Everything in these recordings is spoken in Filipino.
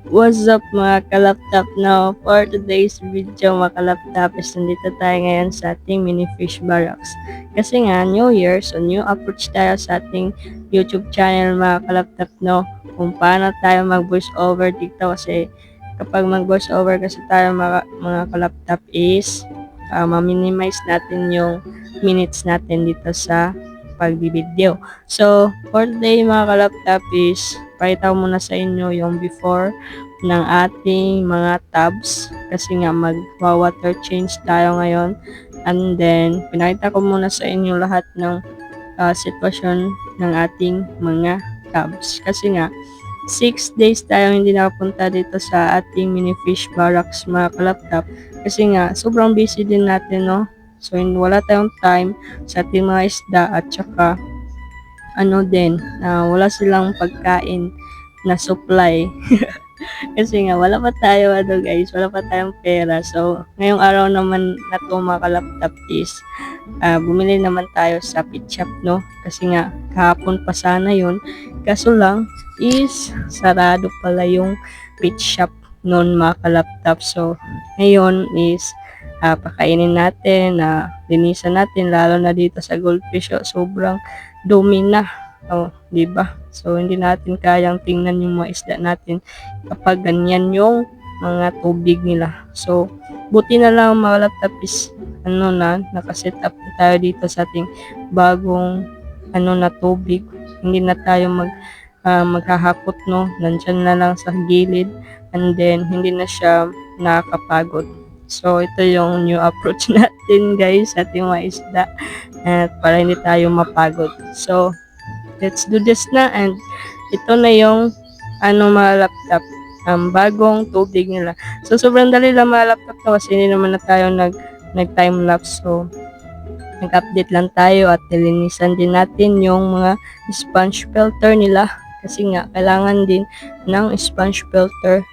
What's up mga kalaptop? Now, for today's video mga kalaptop is nandito tayo ngayon sa ating mini fish barracks. Kasi nga, New Year, so new approach tayo sa ating YouTube channel mga kalaptop, no? Kung paano tayo mag voice over dito kasi kapag mag voice over kasi tayo mga kalaptop is ma-minimize natin yung minutes natin dito sa pagbibideo. So, for today mga kalaptop is pakita ko muna sa inyo yung before ng ating mga tabs kasi nga mag-water change tayo ngayon, and then pinakita ko muna sa inyo lahat ng sitwasyon ng ating mga tabs kasi nga 6 days tayo hindi nakapunta dito sa ating mini fish barracks mga kalaptop kasi nga sobrang busy din natin, no? So wala tayong time sa ating mga isda at saka wala silang pagkain na supply. Kasi nga wala pa tayo guys, wala pa tayong pera. So ngayong araw naman na to mga kalaptop is bumili naman tayo sa pet shop, no? Kasi nga kahapon pa sana yun. Kaso lang is sarado pala yung pet shop noon mga kalaptop. So ngayon is pakainin natin, linisan natin lalo na dito sa goldfish. Sobrang dumi na. Oh, 'di ba? So hindi natin kayang tingnan yung mga isda natin kapag ganyan yung mga tubig nila. So buti na lang mga laptop is nakaset up na tayo dito sa ating bagong na tubig. Hindi na tayo maghahakot, no? Nandiyan na lang sa gilid, and then hindi na siya nakakapagod. So ito yung new approach natin guys sa ating mga isda at para hindi tayo mapagod. So let's do this na, and ito na yung mga laptop, bagong tubig nila. So sobrang dali lang mga laptop na kasi hindi naman na tayo nag time lapse. So nag-update lang tayo at nilinisan din natin yung mga sponge filter nila kasi nga kailangan din ng sponge filter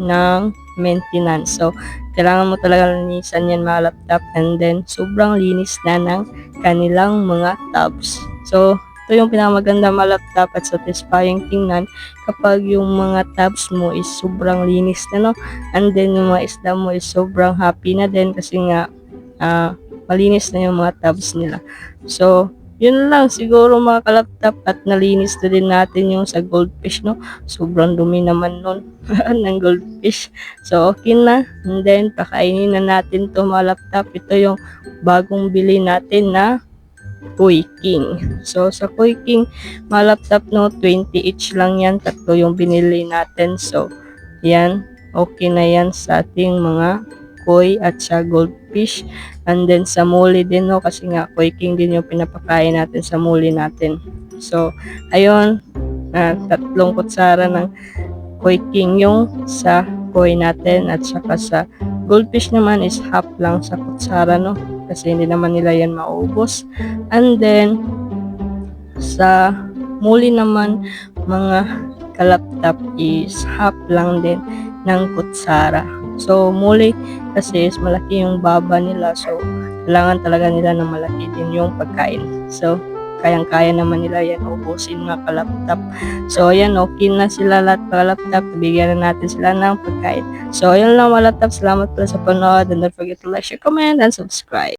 ng maintenance. So kailangan mo talaga linisan yan mga laptop, and then sobrang linis na ng kanilang mga tabs. So ito yung pinakamaganda mga laptop at satisfying tingnan kapag yung mga tabs mo is sobrang linis na, no? And then yung mga isda mo is sobrang happy na din kasi nga malinis na yung mga tabs nila. So yun lang siguro mga kalaptop, at nalinis na din natin yung sa goldfish, no? Sobrang dumi naman nun ng goldfish. So okay na, and then pakainin na natin to mga laptop. Ito yung bagong bili natin na Koi King. So sa Koi King mga laptop, no, 20 each lang yan, tatlo yung binili natin. So yan, okay na yan sa ating mga koi at sa goldfish, and then sa muli din, no, kasi nga Koi King din yung pinapakain natin sa muli natin. So ayun, tatlong kutsara ng Koi King yung sa koi natin, at saka sa goldfish naman is half lang sa kutsara, no, kasi hindi naman nila yan maubos. And then sa muli naman mga kalaptop is half lang din ng kutsara. So muli kasi is malaki yung baba nila, so kailangan talaga nila na malaki din yung pagkain. So kayang-kaya naman nila yan ubusin mga kalaptop. So ayan, okay na sila lahat mga kalaptop, bigyan na natin sila ng pagkain. So ayun lang mga kalaptop, salamat pala sa panood, and don't forget to like, share, comment, and subscribe.